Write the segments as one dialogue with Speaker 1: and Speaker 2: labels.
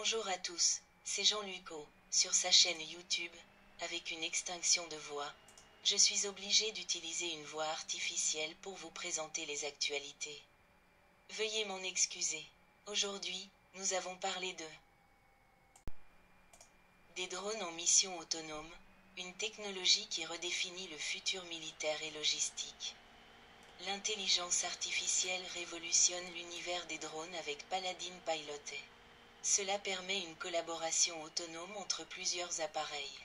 Speaker 1: Bonjour à tous, c'est Jean Lucot, sur sa chaîne YouTube, avec une extinction de voix. Je suis obligé d'utiliser une voix artificielle pour vous présenter les actualités. Veuillez m'en excuser. Aujourd'hui, nous avons parlé des drones en mission autonome, une technologie qui redéfinit le futur militaire et logistique. L'intelligence artificielle révolutionne l'univers des drones avec Paladin Piloté. Cela permet une collaboration autonome entre plusieurs appareils.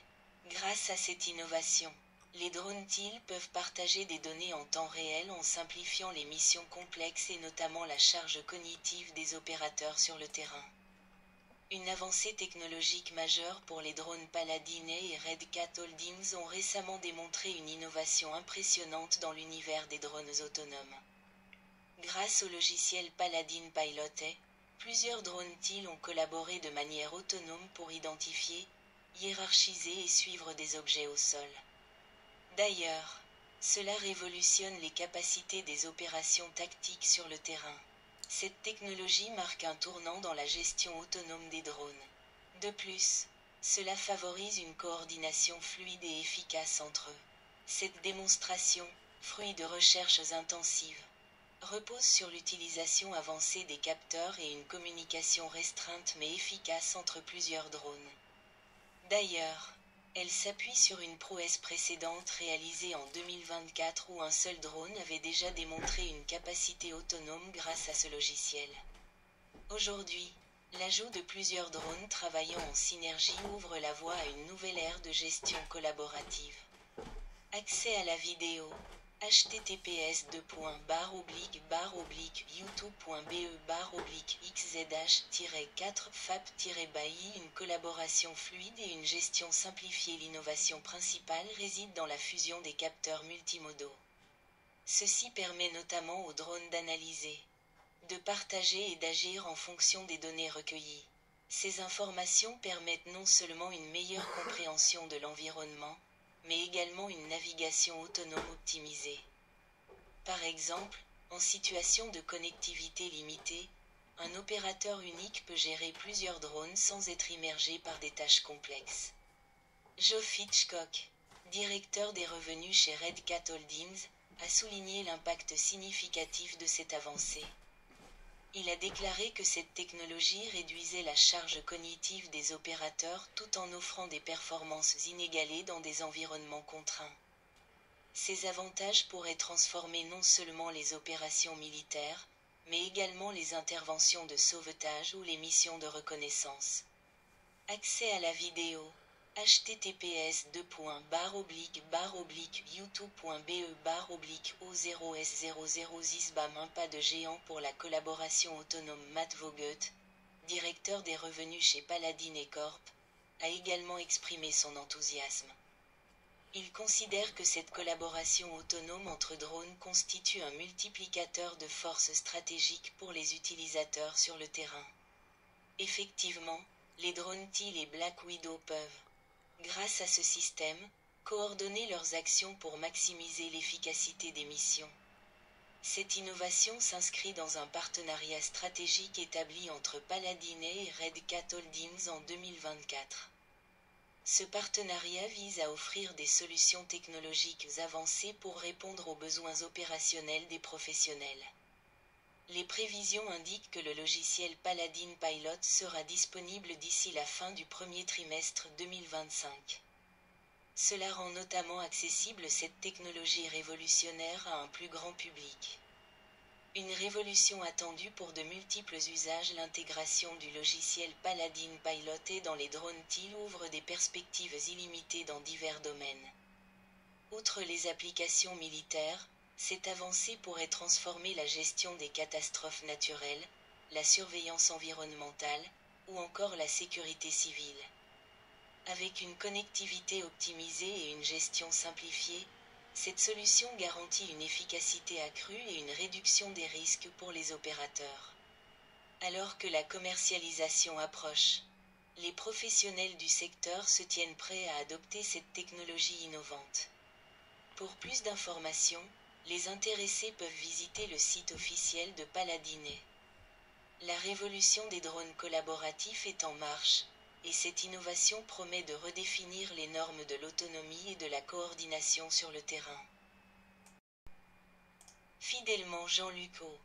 Speaker 1: Grâce à cette innovation, les drones TIL peuvent partager des données en temps réel en simplifiant les missions complexes et notamment la charge cognitive des opérateurs sur le terrain. Une avancée technologique majeure pour les drones Paladin et Red Cat Holdings ont récemment démontré une innovation impressionnante dans l'univers des drones autonomes. Grâce au logiciel Paladin Piloté, plusieurs drones TIL ont collaboré de manière autonome pour identifier, hiérarchiser et suivre des objets au sol. D'ailleurs, cela révolutionne les capacités des opérations tactiques sur le terrain. Cette technologie marque un tournant dans la gestion autonome des drones. De plus, cela favorise une coordination fluide et efficace entre eux. Cette démonstration, fruit de recherches intensives, repose sur l'utilisation avancée des capteurs et une communication restreinte mais efficace entre plusieurs drones. D'ailleurs, elle s'appuie sur une prouesse précédente réalisée en 2024 où un seul drone avait déjà démontré une capacité autonome grâce à ce logiciel. Aujourd'hui, l'ajout de plusieurs drones travaillant en synergie ouvre la voie à une nouvelle ère de gestion collaborative. Accès à la vidéo. https://youtube.be/xzh-4fap-by. Une collaboration fluide et une gestion simplifiée. L'innovation principale réside dans la fusion des capteurs multimodaux. Ceci permet notamment aux drones d'analyser, de partager et d'agir en fonction des données recueillies. Ces informations permettent non seulement une meilleure compréhension de l'environnement, mais également une navigation autonome optimisée. Par exemple, en situation de connectivité limitée, un opérateur unique peut gérer plusieurs drones sans être immergé par des tâches complexes. Geoff Hitchcock, directeur des revenus chez Red Cat Holdings, a souligné l'impact significatif de cette avancée. Il a déclaré que cette technologie réduisait la charge cognitive des opérateurs tout en offrant des performances inégalées dans des environnements contraints. Ces avantages pourraient transformer non seulement les opérations militaires, mais également les interventions de sauvetage ou les missions de reconnaissance. Accès à la vidéo. https://youtube.be/o0s00zbam. Un pas de géant pour la collaboration autonome. Matt Vogt, directeur des revenus chez Paladin et Corp, a également exprimé son enthousiasme. Il considère que cette collaboration autonome entre drones constitue un multiplicateur de force stratégique pour les utilisateurs sur le terrain. Effectivement, les drones TIL et Black Widow peuvent, grâce à ce système, coordonner leurs actions pour maximiser l'efficacité des missions. Cette innovation s'inscrit dans un partenariat stratégique établi entre Paladin et Red Cat Holdings en 2024. Ce partenariat vise à offrir des solutions technologiques avancées pour répondre aux besoins opérationnels des professionnels. Les prévisions indiquent que le logiciel Paladin Pilot sera disponible d'ici la fin du premier trimestre 2025. Cela rend notamment accessible cette technologie révolutionnaire à un plus grand public. Une révolution attendue pour de multiples usages. L'intégration du logiciel Paladin Piloté dans les drones TIL ouvre des perspectives illimitées dans divers domaines. Outre les applications militaires, cette avancée pourrait transformer la gestion des catastrophes naturelles, la surveillance environnementale, ou encore la sécurité civile. Avec une connectivité optimisée et une gestion simplifiée, cette solution garantit une efficacité accrue et une réduction des risques pour les opérateurs. Alors que la commercialisation approche, les professionnels du secteur se tiennent prêts à adopter cette technologie innovante. Pour plus d'informations, les intéressés peuvent visiter le site officiel de Paladin. La révolution des drones collaboratifs est en marche, et cette innovation promet de redéfinir les normes de l'autonomie et de la coordination sur le terrain. Fidèlement Jean Lucot.